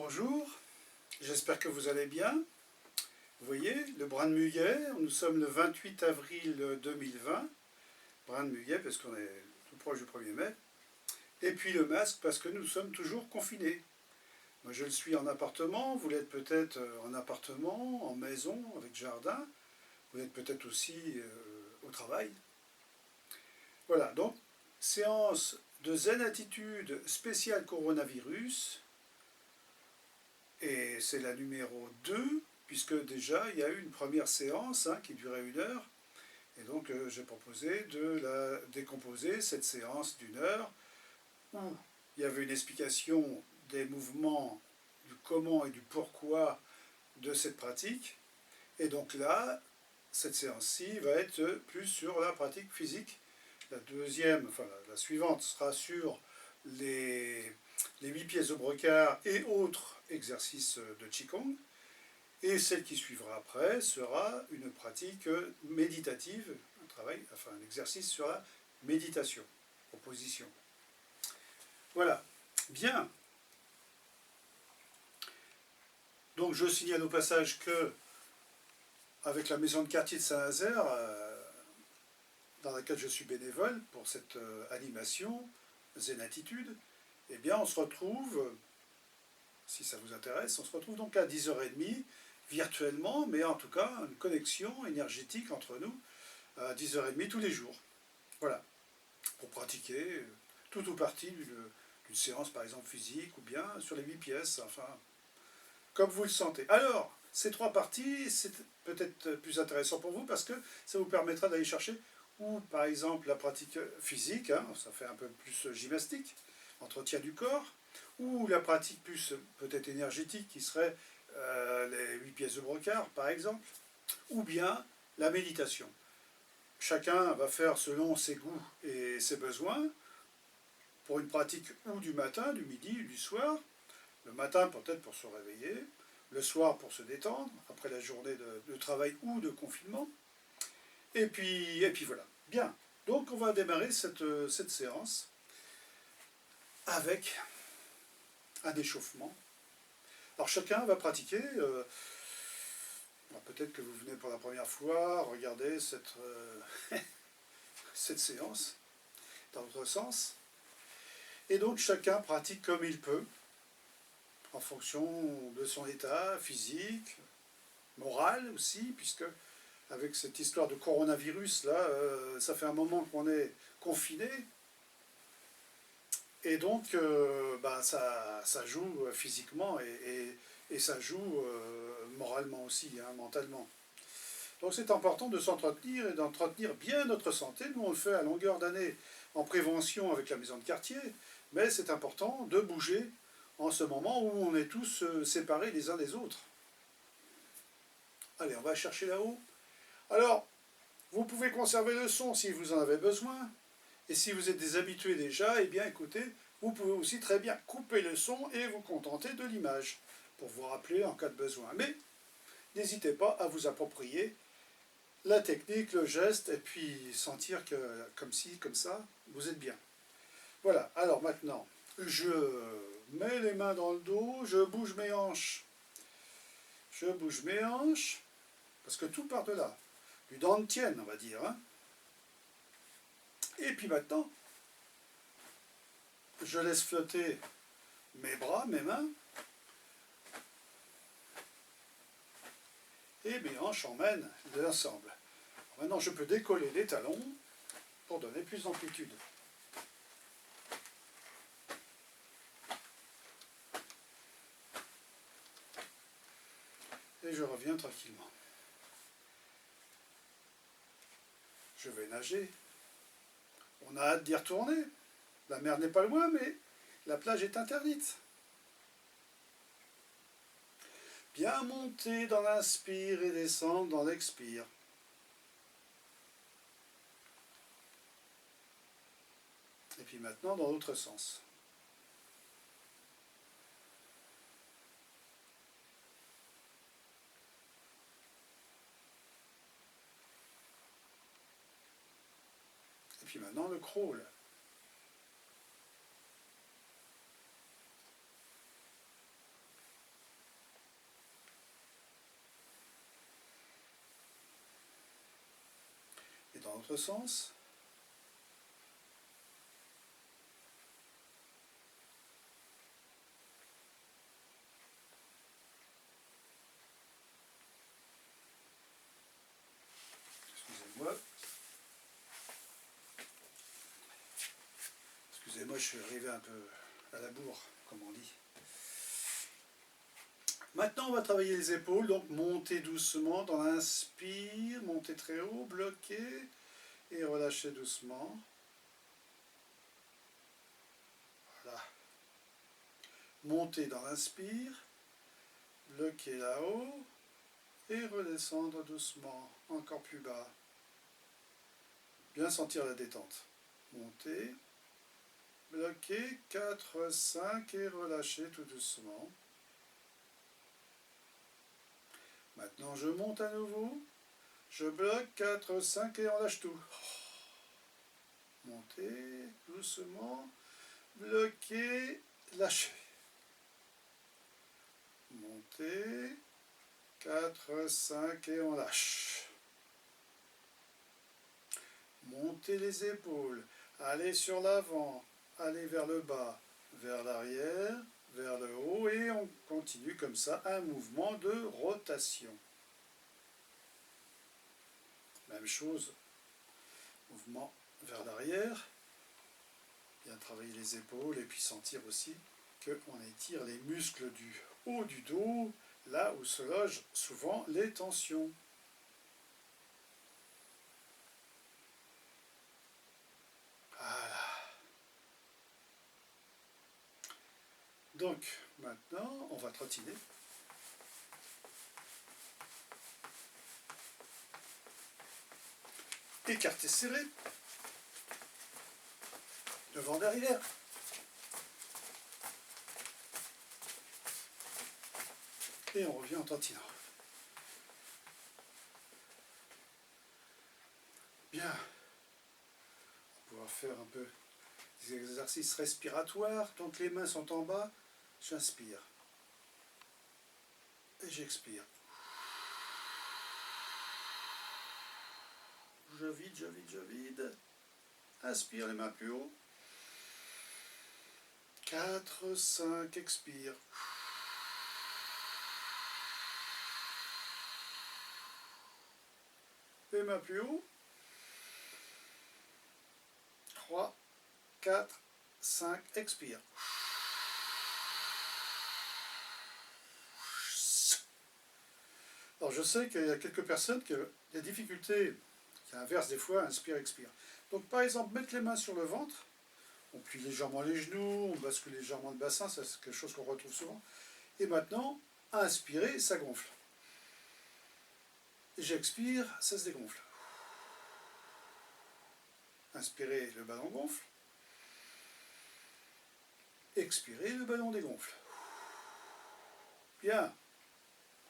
Bonjour, j'espère que vous allez bien. Vous voyez, le brin de muguet, nous sommes le 28 avril 2020. Brin de muguet parce qu'on est tout proche du 1er mai. Et puis le masque parce que nous sommes toujours confinés. Moi je le suis en appartement, vous l'êtes peut-être en appartement, en maison, avec jardin. Vous l'êtes peut-être aussi au travail. Voilà, donc séance de Zen Attitude spéciale coronavirus. Et c'est la numéro 2, puisque déjà il y a eu une première séance qui durait 1 heure. Et donc j'ai proposé de la décomposer, cette séance d'1 heure, où il y avait une explication des mouvements, du comment et du pourquoi de cette pratique. Et donc là, cette séance-ci va être plus sur la pratique physique. La deuxième, enfin la suivante sera sur les 8 pièces de brocard et autres exercices de Qigong. Et celle qui suivra après sera une pratique méditative, un exercice sur la méditation, proposition. Voilà, bien. Donc je signale au passage que, avec la maison de quartier de Saint-Nazaire, dans laquelle je suis bénévole pour cette animation, Zen Attitude, eh bien on se retrouve, si ça vous intéresse, on se retrouve donc à 10h30, virtuellement, mais en tout cas une connexion énergétique entre nous à 10h30 tous les jours. Voilà, pour pratiquer tout ou partie d'une séance par exemple physique ou bien sur les 8 pièces, enfin, comme vous le sentez. Alors, ces 3 parties, c'est peut-être plus intéressant pour vous parce que ça vous permettra d'aller chercher ou par exemple la pratique physique, ça fait un peu plus gymnastique, entretien du corps, ou la pratique plus peut-être énergétique qui serait les 8 pièces de brocard par exemple, ou bien la méditation. Chacun va faire selon ses goûts et ses besoins, pour une pratique ou du matin, du midi, du soir, le matin peut-être pour se réveiller, le soir pour se détendre, après la journée de travail ou de confinement, et puis voilà. Bien, donc on va démarrer cette séance avec un échauffement. Alors chacun va pratiquer, peut-être que vous venez pour la première fois, regarder cette séance dans votre sens, et donc chacun pratique comme il peut, en fonction de son état physique, moral aussi, puisque avec cette histoire de coronavirus, là, ça fait un moment qu'on est confiné, et donc ça joue physiquement et ça joue moralement aussi, mentalement. Donc c'est important de s'entretenir et d'entretenir bien notre santé. Nous on le fait à longueur d'année en prévention avec la maison de quartier, mais c'est important de bouger en ce moment où on est tous séparés les uns des autres. Allez, on va chercher là-haut. Alors, vous pouvez conserver le son si vous en avez besoin, et si vous êtes des habitués déjà, eh bien écoutez, vous pouvez aussi très bien couper le son et vous contenter de l'image, pour vous rappeler en cas de besoin. Mais n'hésitez pas à vous approprier la technique, le geste, et puis sentir que, comme ci, comme ça, vous êtes bien. Voilà, alors maintenant, je mets les mains dans le dos, je bouge mes hanches. Je bouge mes hanches, parce que tout part de là. Du dantian, on va dire. Et puis maintenant, je laisse flotter mes bras, mes mains, et mes hanches emmènent l'ensemble. Maintenant, je peux décoller les talons pour donner plus d'amplitude. Et je reviens tranquillement. Je vais nager. On a hâte d'y retourner. La mer n'est pas loin, mais la plage est interdite. Bien monter dans l'inspire et descendre dans l'expire. Et puis maintenant dans l'autre sens. Et puis maintenant le crawl. dans l'autre sens. Excusez-moi. Excusez-moi, je suis arrivé un peu à la bourre, comme on dit. Maintenant, on va travailler les épaules, donc monter doucement dans l'inspire, monter très haut, bloquer et relâcher doucement. Voilà. Monter dans l'inspire, bloquer là-haut et redescendre doucement, encore plus bas. Bien sentir la détente. Monter, bloquer, 4, 5 et relâcher tout doucement. Maintenant, je monte à nouveau. Je bloque 4, 5 et on lâche tout. Monter doucement. Bloquer, lâcher. Monter. 4, 5 et on lâche. Montez les épaules. Allez sur l'avant. Allez vers le bas. Vers l'arrière. Vers le haut. Et on continue comme ça. Un mouvement de rotation. Même chose. Mouvement vers l'arrière. Bien travailler les épaules et puis sentir aussi qu'on étire les muscles du haut du dos, là où se logent souvent les tensions. Voilà. Donc, maintenant, on va trottiner. Écarté serré. Devant derrière. Et on revient en trottinant. Bien. On va pouvoir faire un peu des exercices respiratoires. Donc les mains sont en bas. J'inspire. Et j'expire. Je vide, je vide, je vide. Inspire les mains plus haut. 4, 5, expire. Les mains plus haut. 3, 4, 5, expire. Alors je sais qu'il y a quelques personnes qui ont des difficultés, qui inversent des fois, inspire, expire. Donc par exemple, mettre les mains sur le ventre, on plie légèrement les genoux, on bascule légèrement le bassin, ça c'est quelque chose qu'on retrouve souvent. Et maintenant, inspirer, ça gonfle. J'expire, ça se dégonfle. Inspirez, le ballon gonfle. Expirez, le ballon dégonfle. Bien.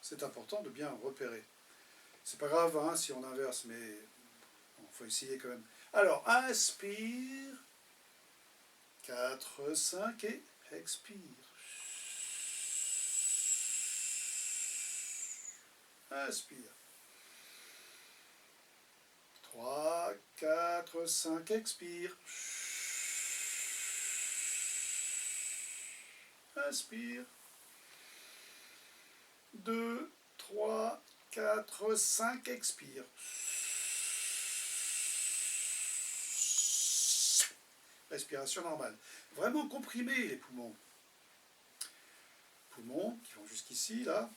C'est important de bien repérer. C'est pas grave hein, si on inverse, mais il faut essayer quand même. Alors, inspire. 4, 5 et expire. Inspire. 3, 4, 5, expire. Inspire. 2, 3, 4, 5, expire. Respiration normale. Vraiment comprimer les poumons. Poumons qui vont jusqu'ici, là.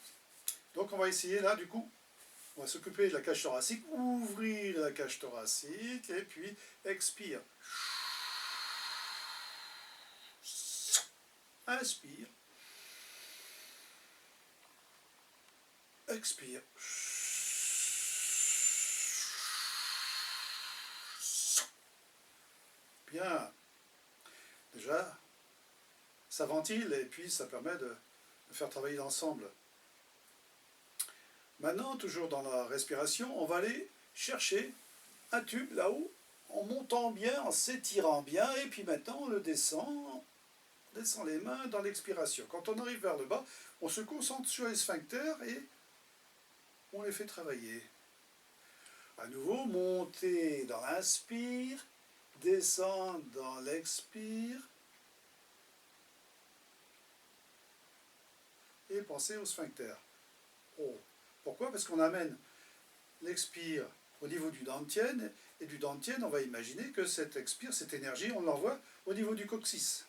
Donc on va essayer là, du coup, on va s'occuper de la cage thoracique, ouvrir la cage thoracique, et puis expire. Inspire. Expire. Bien. Déjà, ça ventile et puis ça permet de faire travailler l'ensemble. Maintenant, toujours dans la respiration, on va aller chercher un tube là-haut, en montant bien, en s'étirant bien, et puis maintenant on le descend, on descend les mains dans l'expiration. Quand on arrive vers le bas, on se concentre sur les sphincters et on les fait travailler. À nouveau, monter dans l'inspire, descendre dans l'expire, et penser au sphincter. Oh. Pourquoi? Parce qu'on amène l'expire au niveau du dantian, et du dantian, on va imaginer que cette expire, cette énergie, on l'envoie au niveau du coccyx.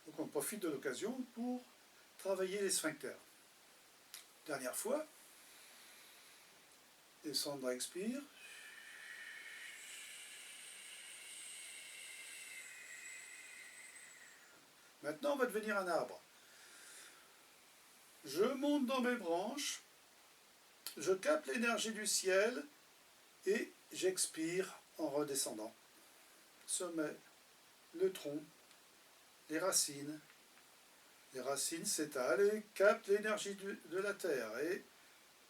Donc on profite de l'occasion pour travailler les sphincters. Dernière fois, descendre, expire. Maintenant, on va devenir un arbre. Je monte dans mes branches, je capte l'énergie du ciel et j'expire en redescendant. Sommet, le tronc, les racines. Les racines s'étalent et captent l'énergie de la terre et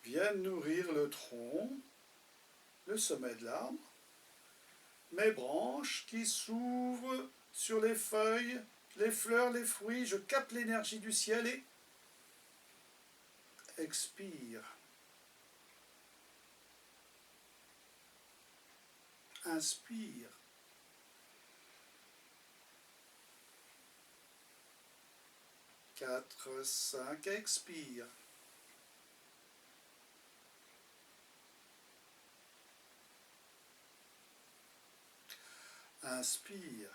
viennent nourrir le tronc, le sommet de l'arbre, mes branches qui s'ouvrent sur les feuilles, les fleurs, les fruits. Je capte l'énergie du ciel et expire. Inspire. Quatre, cinq, expire. Inspire.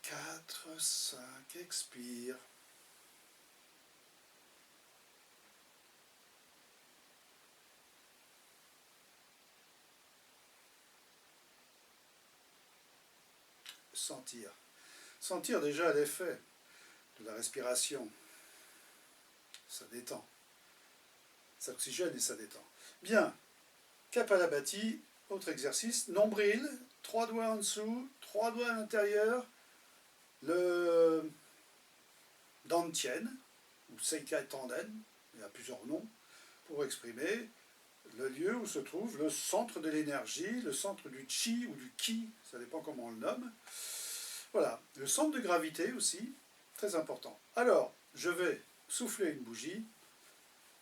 Quatre, cinq, expire. Sentir. Sentir déjà l'effet de la respiration. Ça détend. Ça oxygène et ça détend. Bien. Kapalabhati, autre exercice. Nombril, 3 doigts en dessous, 3 doigts à l'intérieur. Le Dantian, ou Seika Tanden, il y a plusieurs noms, pour exprimer le lieu où se trouve le centre de l'énergie, le centre du chi ou du ki, ça dépend comment on le nomme. Voilà, le centre de gravité aussi, très important. Alors, je vais souffler une bougie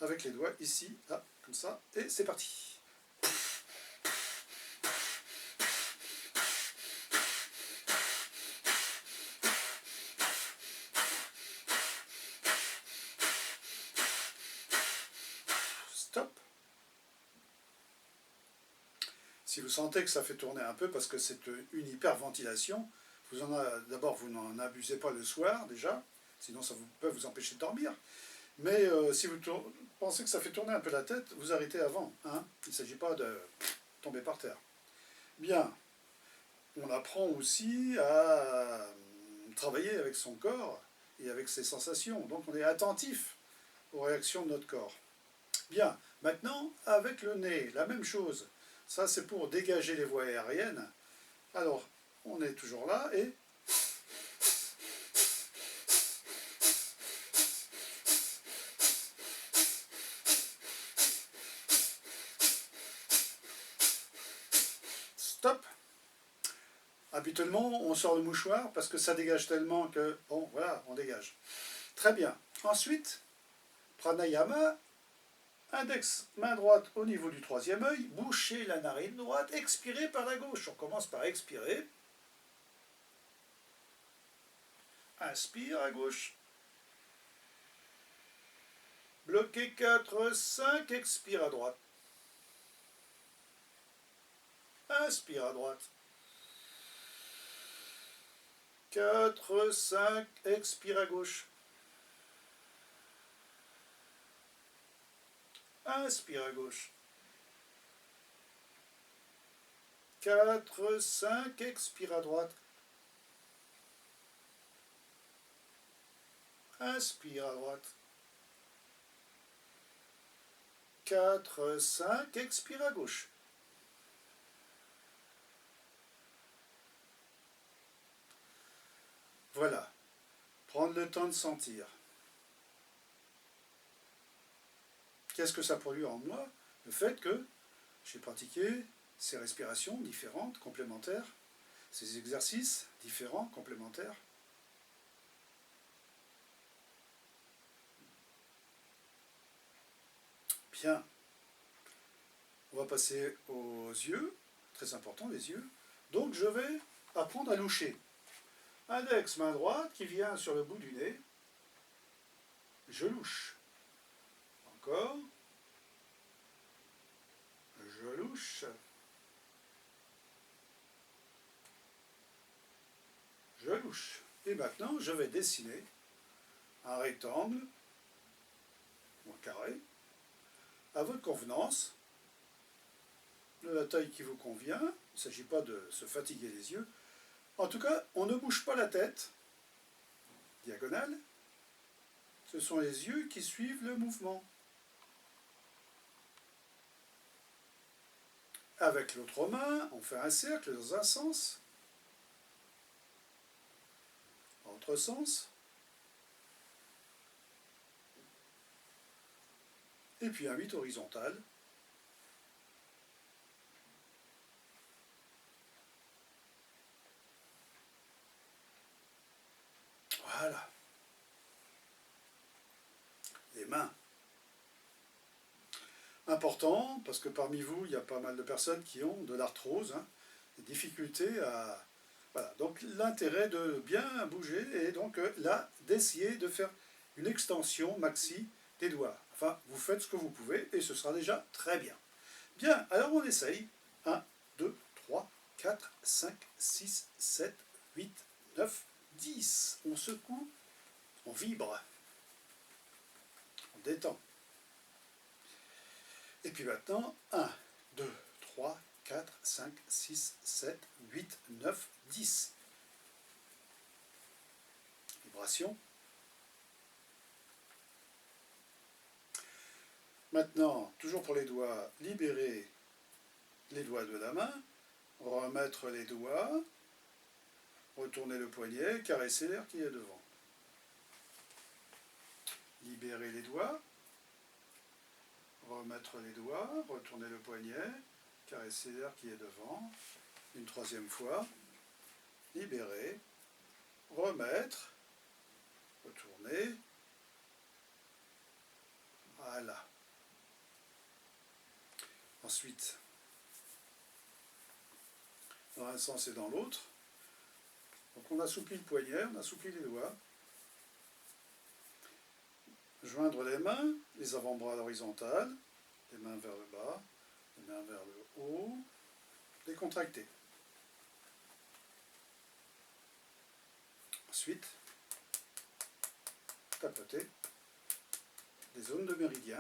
avec les doigts ici, là, comme ça, et c'est parti. Stop. Si vous sentez que ça fait tourner un peu, parce que c'est une hyperventilation, d'abord vous n'en abusez pas le soir déjà, sinon ça peut vous empêcher de dormir. Mais si vous pensez que ça fait tourner un peu la tête, vous arrêtez avant. Hein. Il ne s'agit pas de tomber par terre. Bien, on apprend aussi à travailler avec son corps et avec ses sensations. Donc on est attentif aux réactions de notre corps. Bien, maintenant avec le nez, la même chose. Ça c'est pour dégager les voies aériennes. Alors, on est toujours là et... Stop. Habituellement, on sort le mouchoir parce que ça dégage tellement que... Bon, voilà, on dégage. Très bien. Ensuite, pranayama, index, main droite au niveau du troisième œil, bouchez la narine droite, expirez par la gauche. On commence par expirer. Inspire à gauche. Bloquez 4, 5, expire à droite. Inspire à droite. 4, 5, expire à gauche. Inspire à gauche. 4, 5, expire à droite. Inspire à droite. 4, 5, expire à gauche. Voilà. Prendre le temps de sentir. Qu'est-ce que ça produit en moi? Le fait que j'ai pratiqué ces respirations différentes, complémentaires, ces exercices différents, complémentaires. Bien. On va passer aux yeux. Très important, les yeux. Donc, je vais apprendre à loucher. Index, main droite, qui vient sur le bout du nez. Je louche. Encore. Je louche. Je louche. Et maintenant, je vais dessiner un rectangle ou un carré à votre convenance, de la taille qui vous convient. Il ne s'agit pas de se fatiguer les yeux. En tout cas, on ne bouge pas la tête diagonale. Ce sont les yeux qui suivent le mouvement. Avec l'autre main, on fait un cercle dans un sens, autre sens, et puis un 8 horizontal. Voilà. Les mains. Important, parce que parmi vous, il y a pas mal de personnes qui ont de l'arthrose, des difficultés à... Voilà, donc l'intérêt de bien bouger est donc là, d'essayer de faire une extension maxi des doigts. Enfin, vous faites ce que vous pouvez et ce sera déjà très bien. Bien, alors on essaye. 1, 2, 3, 4, 5, 6, 7, 8, 9, 10. On secoue, on vibre, on détend. Et puis maintenant, 1, 2, 3, 4, 5, 6, 7, 8, 9, 10. Vibration. Maintenant, toujours pour les doigts, libérer les doigts de la main, remettre les doigts, retourner le poignet, caresser l'air qui est devant. Libérer les doigts, remettre les doigts, retourner le poignet, caresser l'air qui est devant. Une troisième fois, libérer, remettre, retourner. Voilà. Ensuite, dans un sens et dans l'autre. Donc on assouplit le poignet, on assouplit les doigts. Joindre les mains, les avant-bras à l'horizontale, les mains vers le bas, les mains vers le haut, décontracter. Ensuite, tapoter les zones de méridien.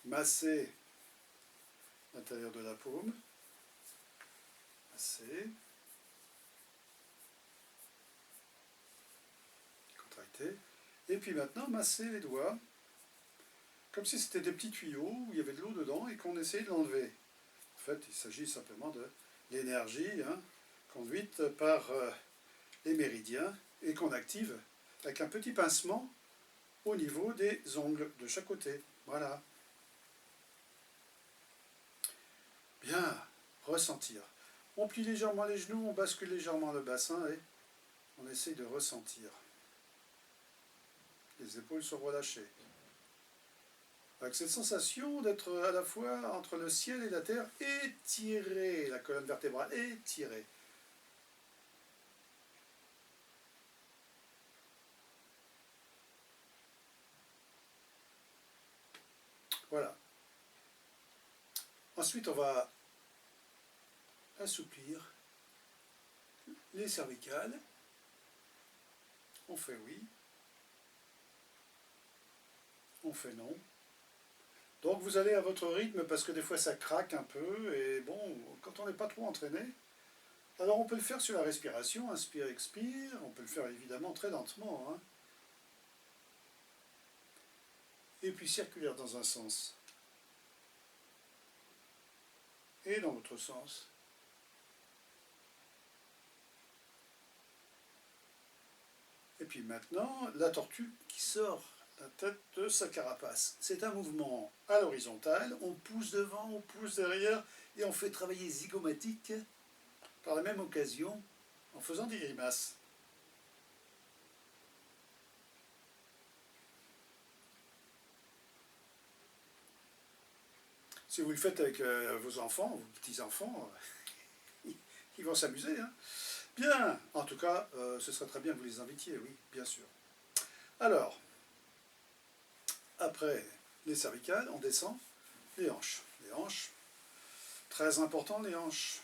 Masser l'intérieur de la paume. Masser. Contracter. Et puis maintenant, masser les doigts, comme si c'était des petits tuyaux où il y avait de l'eau dedans et qu'on essayait de l'enlever. En fait, il s'agit simplement de l'énergie conduite par les méridiens et qu'on active avec un petit pincement au niveau des ongles de chaque côté. Voilà. Bien, ressentir. On plie légèrement les genoux, on bascule légèrement le bassin et on essaye de ressentir. Les épaules sont relâchées. Avec cette sensation d'être à la fois entre le ciel et la terre, étirée, la colonne vertébrale étirée. Voilà. Ensuite, on va assouplir les cervicales. On fait oui. On fait non. Donc vous allez à votre rythme parce que des fois ça craque un peu et bon, quand on n'est pas trop entraîné, alors on peut le faire sur la respiration, inspire, expire, on peut le faire évidemment très lentement. Et puis circulaire dans un sens et dans l'autre sens. Et puis maintenant, la tortue qui sort la tête de sa carapace. C'est un mouvement à l'horizontale, on pousse devant, on pousse derrière, et on fait travailler zygomatique par la même occasion en faisant des grimaces. Si vous le faites avec vos enfants, vos petits-enfants, ils vont s'amuser. Hein. Bien, en tout cas, ce serait très bien que vous les invitiez, oui, bien sûr. Alors, après les cervicales, on descend les hanches. Les hanches, très important les hanches.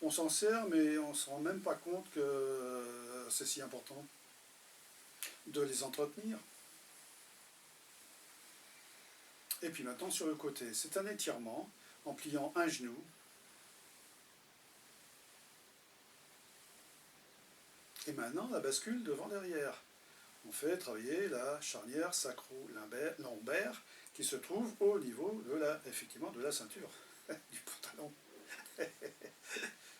On s'en sert, mais on ne se rend même pas compte que c'est si important de les entretenir. Et puis maintenant sur le côté, c'est un étirement en pliant un genou. Et maintenant la bascule devant-derrière. On fait travailler la charnière sacro-lombaire qui se trouve au niveau de effectivement de la ceinture du pantalon.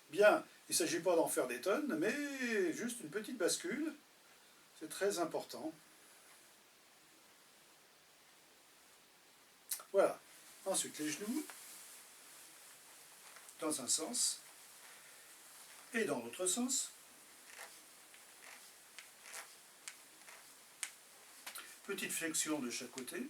Bien, il ne s'agit pas d'en faire des tonnes, mais juste une petite bascule, c'est très important. Voilà. Ensuite, les genoux, dans un sens, et dans l'autre sens. Petite flexion de chaque côté.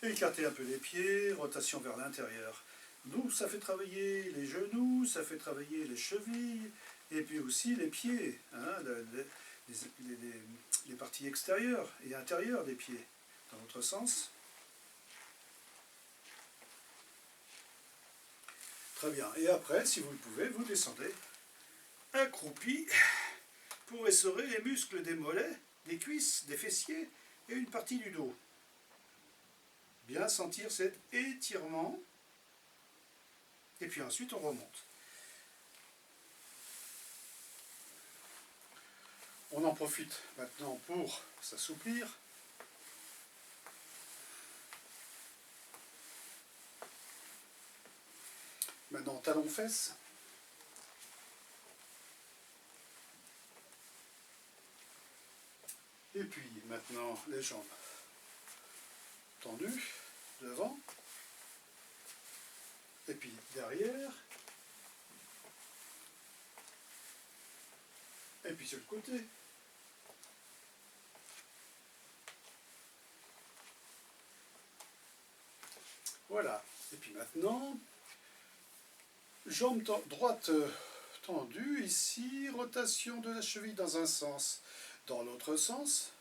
Écarter un peu les pieds, rotation vers l'intérieur. Donc ça fait travailler les genoux, ça fait travailler les chevilles, et puis aussi les pieds, hein, les parties extérieures et intérieures des pieds, dans l'autre sens. Très bien. Et après, si vous le pouvez, vous descendez accroupi pour essorer les muscles des mollets, des cuisses, des fessiers et une partie du dos. Bien sentir cet étirement. Et puis ensuite, on remonte. On en profite maintenant pour s'assouplir. Maintenant, talons-fesses. Et puis maintenant, les jambes tendues, devant. Et puis derrière. Et puis sur le côté. Voilà. Et puis maintenant, jambes droite tendue, ici, rotation de la cheville dans un sens. Dans l'autre sens,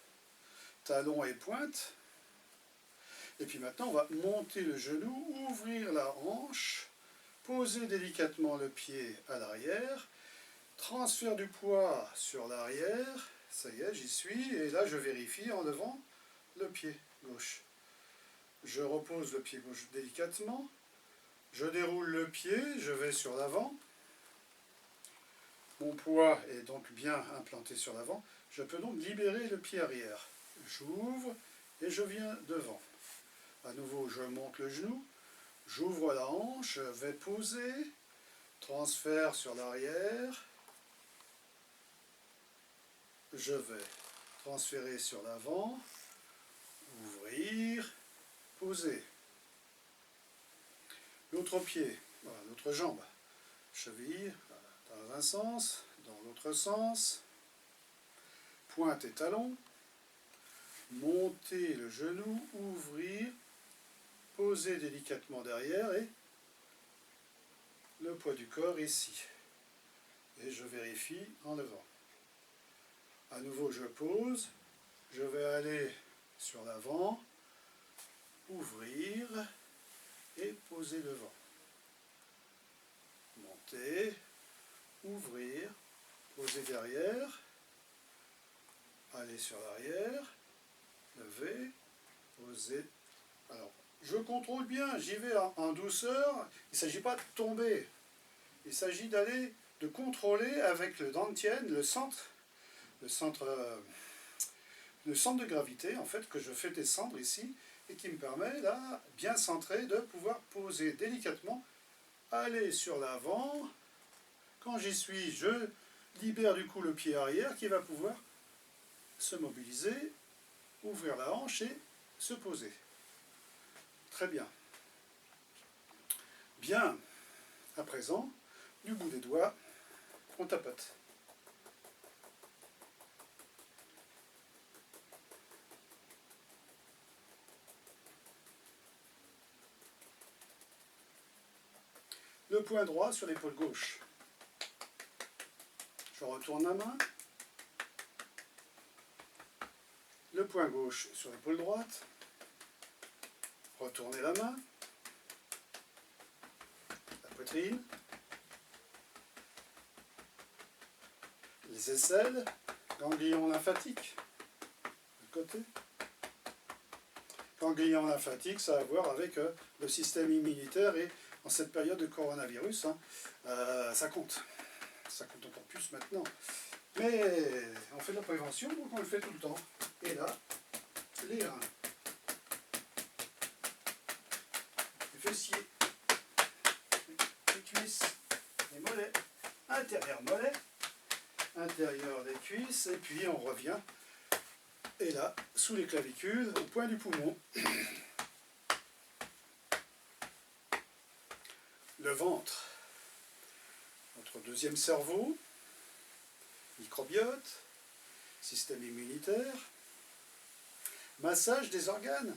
talon et pointe. Et puis maintenant, on va monter le genou, ouvrir la hanche, poser délicatement le pied à l'arrière, transfert du poids sur l'arrière, ça y est, j'y suis, et là je vérifie en levant le pied gauche. Je repose le pied gauche délicatement, je déroule le pied, je vais sur l'avant, mon poids est donc bien implanté sur l'avant, je peux donc libérer le pied arrière. J'ouvre et je viens devant. À nouveau, je monte le genou, j'ouvre la hanche, je vais poser, transfert sur l'arrière, je vais transférer sur l'avant, ouvrir, poser. L'autre pied, voilà, l'autre jambe, cheville, voilà, dans un sens, dans l'autre sens, pointe et talon, monter le genou, ouvrir, poser délicatement derrière et le poids du corps ici. Et je vérifie en levant. À nouveau, je pose, je vais aller sur l'avant, ouvrir et poser devant. Monter, ouvrir, poser derrière, aller sur l'arrière, lever, poser. Alors, je contrôle bien, j'y vais en douceur, il ne s'agit pas de tomber, il s'agit de contrôler avec le dantian, le centre de gravité en fait que je fais descendre ici et qui me permet là, bien centré, de pouvoir poser délicatement, aller sur l'avant. Quand j'y suis, je libère du coup le pied arrière qui va pouvoir se mobiliser, ouvrir la hanche et se poser. Très bien. Bien. À présent, du bout des doigts, on tapote. le point droit sur l'épaule gauche. Je retourne la main. Le point gauche sur l'épaule droite. Retournez la main. La poitrine. Les aisselles. Ganglion lymphatique. De côté. Ganglion lymphatique, ça a à voir avec le système immunitaire et en cette période de coronavirus, ça compte. Ça compte encore plus maintenant. Mais on fait de la prévention, donc on le fait tout le temps. Et là, les reins. Les fessiers. Les cuisses. Les mollets. Intérieur des cuisses. Et puis on revient. Et là, sous les clavicules, au point du poumon. Le ventre. Notre deuxième cerveau. Microbiote. Système immunitaire. Massage des organes.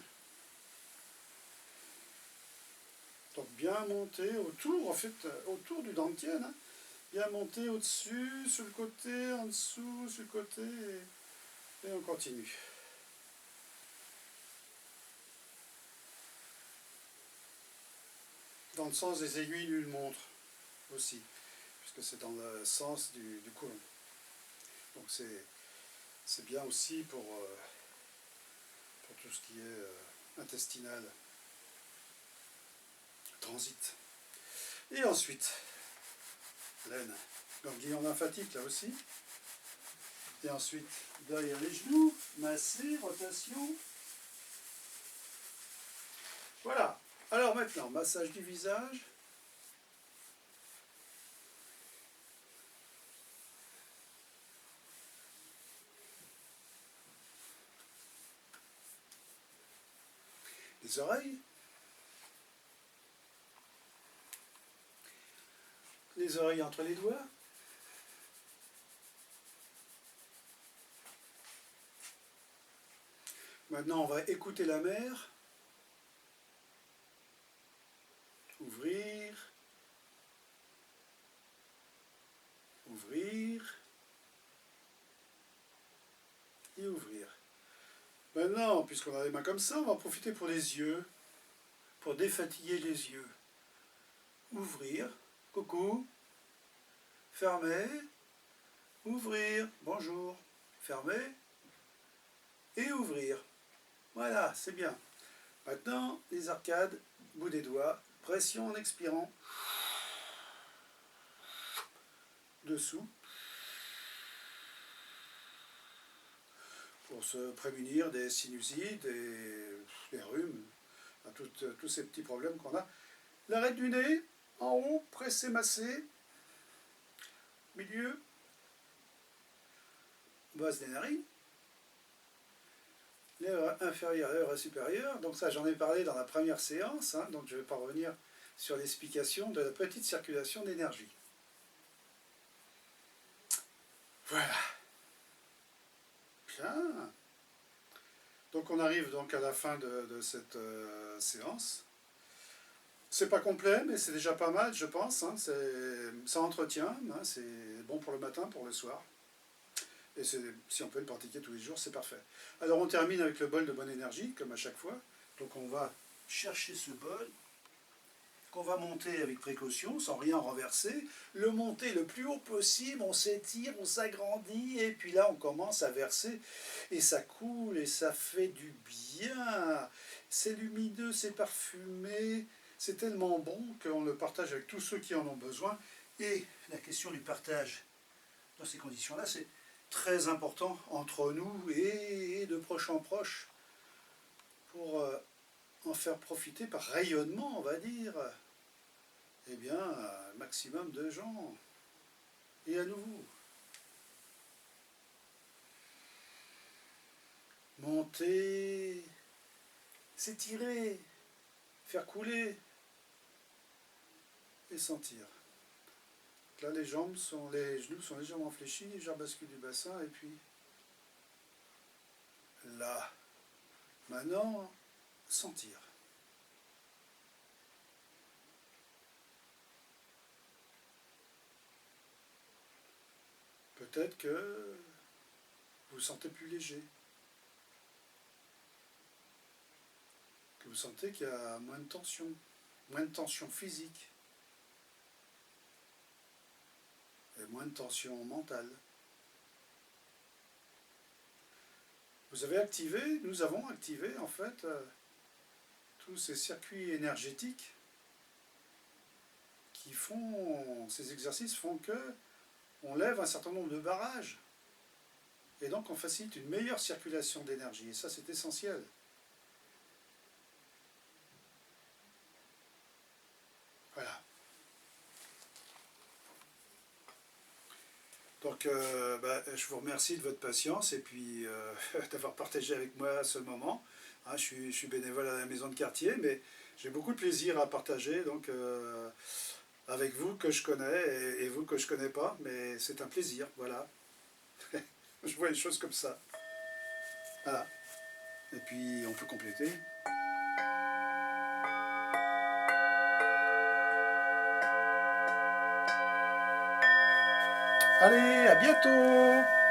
Donc bien monter autour, en fait, autour du dentier. Bien monter au-dessus, sur le côté, en dessous, sur le côté. Et on continue. Dans le sens des aiguilles d'une montre aussi, puisque c'est dans le sens du côlon. Donc c'est bien aussi pour tout ce qui est intestinal, transit. Et ensuite, l'aine, ganglion lymphatique là aussi. Et ensuite, derrière les genoux, masser, rotation. Voilà. Alors maintenant, massage du visage. Les oreilles. Les oreilles entre les doigts. Maintenant, on va écouter la mer. Ouvrir. Ouvrir. Et ouvrir. Maintenant, puisqu'on a les mains comme ça, on va en profiter pour les yeux. Pour défatiguer les yeux. Ouvrir. Coucou. Fermer. Ouvrir. Bonjour. Fermer. Et ouvrir. Voilà, c'est bien. Maintenant, les arcades, bout des doigts, pression en expirant. Dessous. Pour se prémunir des sinusites, des rhumes, à tous ces petits problèmes qu'on a. L'arête du nez, en haut, pressé, massé. Milieu. Base des narines. Lèvres inférieures, lèvres supérieures. Donc ça, j'en ai parlé dans la première séance, donc je ne vais pas revenir sur l'explication de la petite circulation d'énergie. Voilà. Bien. Donc on arrive donc à la fin de cette séance. C'est pas complet, mais c'est déjà pas mal, je pense. Ça entretient, c'est bon pour le matin, pour le soir. Et si on peut le pratiquer tous les jours, c'est parfait. Alors on termine avec le bol de bonne énergie, comme à chaque fois. Donc on va chercher ce bol, qu'on va monter avec précaution, sans rien renverser. Le monter le plus haut possible, on s'étire, on s'agrandit, et puis là on commence à verser. Et ça coule, et ça fait du bien. C'est lumineux, c'est parfumé, c'est tellement bon qu'on le partage avec tous ceux qui en ont besoin. Et la question du partage dans ces conditions-là, c'est très important entre nous et de proche en proche pour en faire profiter par rayonnement, on va dire, eh bien, un maximum de gens. Et à nouveau, monter, s'étirer, faire couler et sentir. Là, les genoux sont légèrement fléchis, légère bascule du bassin, et puis là, maintenant, sentir. peut-être que vous vous sentez plus léger, que vous sentez qu'il y a moins de tension physique, et moins de tension mentale. Nous avons activé en fait tous ces circuits énergétiques ces exercices font que on lève un certain nombre de barrages et donc on facilite une meilleure circulation d'énergie et ça c'est essentiel. Voilà. Donc je vous remercie de votre patience et puis d'avoir partagé avec moi ce moment. Hein, je suis bénévole à la maison de quartier, mais j'ai beaucoup de plaisir à partager donc, avec vous que je connais et vous que je connais pas, mais c'est un plaisir, voilà. Je vois les choses comme ça. Voilà. Et puis on peut compléter. Allez, à bientôt!